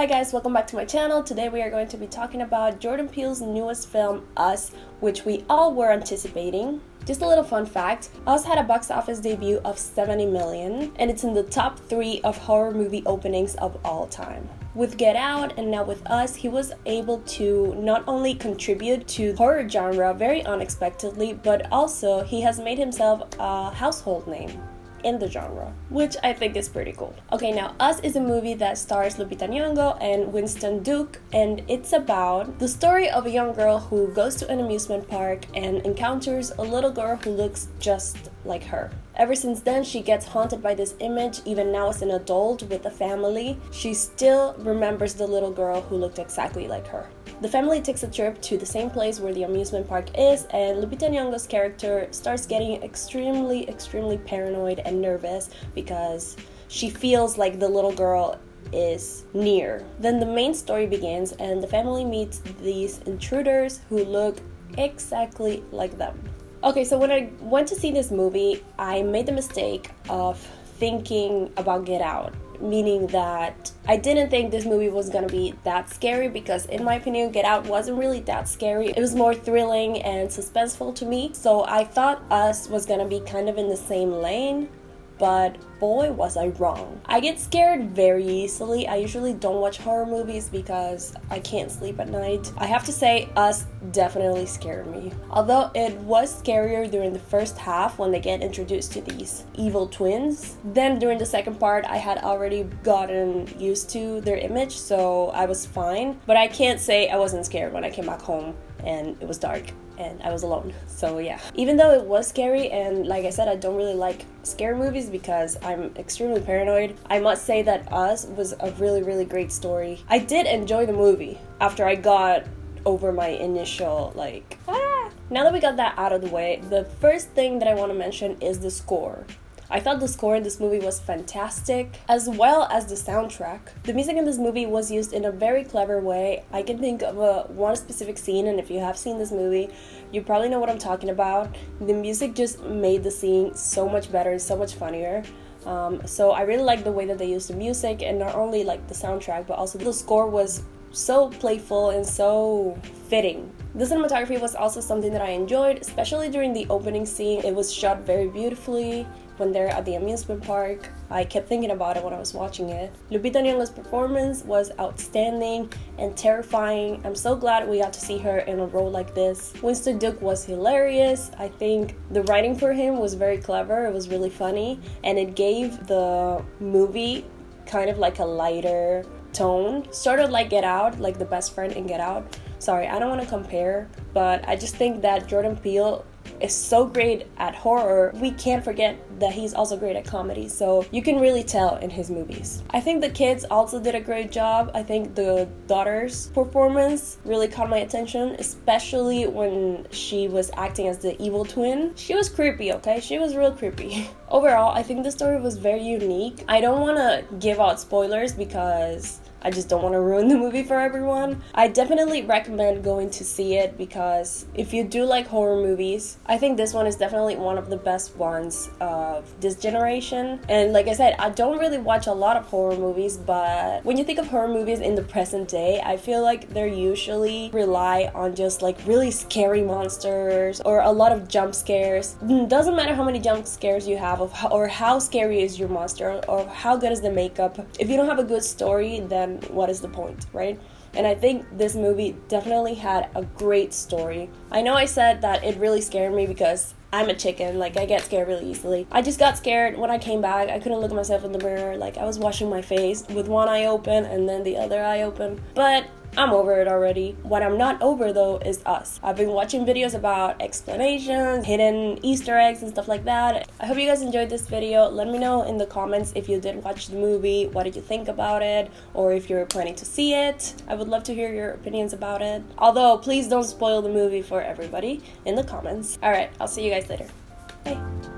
Hi guys, welcome back to my channel. Today we are going to be talking about Jordan Peele's newest film, Us, which we all were anticipating. Just a little fun fact, Us had a box office debut of 70 million, and it's in the top 3 of horror movie openings of all time. With Get Out and now with Us, he was able to not only contribute to horror genre very unexpectedly, but also he has made himself a household name in the genre, which I think is pretty cool. Okay, now Us is a movie that stars Lupita Nyong'o and Winston Duke, and it's about the story of a young girl who goes to an amusement park and encounters a little girl who looks just like her. Ever since then, she gets haunted by this image. Even now as an adult with a family, she still remembers the little girl who looked exactly like her. The family takes a trip to the same place where the amusement park is, and Lupita Nyong'o's character starts getting extremely paranoid and nervous because she feels like the little girl is near. Then the main story begins, and the family meets these intruders who look exactly like them. Okay, so when I went to see this movie, I made the mistake of thinking about Get Out, meaning that I didn't think this movie was gonna be that scary because in my opinion, Get Out wasn't really that scary. It was more thrilling and suspenseful to me, so I thought Us was gonna be kind of in the same lane. But boy, was I wrong. I get scared very easily. I usually don't watch horror movies because I can't sleep at night. I have to say, Us definitely scared me. Although it was scarier during the first half when they get introduced to these evil twins. Then during the second part, I had already gotten used to their image, so I was fine. But I can't say I wasn't scared when I came back home and it was dark and I was alone. So yeah, even though it was scary, and like I said, I don't really like scary movies because I'm extremely paranoid, I must say that Us was a really great story. I did enjoy the movie after I got over my initial Now that we got that out of the way, the first thing that I want to mention is the score. I thought the score in this movie was fantastic, as well as the soundtrack. The music in this movie was used in a very clever way. I can think of one specific scene, and if you have seen this movie, you probably know what I'm talking about. The music just made the scene so much better and so much funnier. So I really like the way that they used the music, and not only like the soundtrack, but also the score was so playful and so fitting. The cinematography was also something that I enjoyed, especially during the opening scene. It was shot very beautifully when they're at the amusement park. I kept thinking about it when I was watching it. Lupita Nyong'o's performance was outstanding and terrifying. I'm so glad we got to see her in a role like this. Winston Duke was hilarious. I think the writing for him was very clever. It was really funny, and it gave the movie kind of like a lighter tone, sort of like Get Out, like the best friend in Get Out. Sorry, I don't want to compare, but I just think that Jordan Peele is so great at horror. We can't forget that he's also great at comedy, so you can really tell in his movies. I think the kids also did a great job. I think the daughter's performance really caught my attention, especially when she was acting as the evil twin. She was creepy, okay? She was real creepy. Overall, I think the story was very unique. I don't want to give out spoilers because I just don't want to ruin the movie for everyone. I definitely recommend going to see it because if you do like horror movies, I think this one is definitely one of the best ones of this generation. And like I said, I don't really watch a lot of horror movies, but when you think of horror movies in the present day, I feel like they usually rely on just like really scary monsters or a lot of jump scares. Doesn't matter how many jump scares you have or how scary is your monster or how good is the makeup. If you don't have a good story, then what is the point, right? And I think this movie definitely had a great story. I know I said that it really scared me because I'm a chicken, like I get scared really easily. I just got scared when I came back. I couldn't look at myself in the mirror, like I was washing my face with one eye open and then the other eye open. But I'm over it already. What I'm not over though is Us. I've been watching videos about explanations, hidden Easter eggs and stuff like that. I hope you guys enjoyed this video. Let me know in the comments if you did watch the movie, what did you think about it, or if you're planning to see it. I would love to hear your opinions about it. Although, please don't spoil the movie for everybody in the comments. Alright, I'll see you guys later. Bye.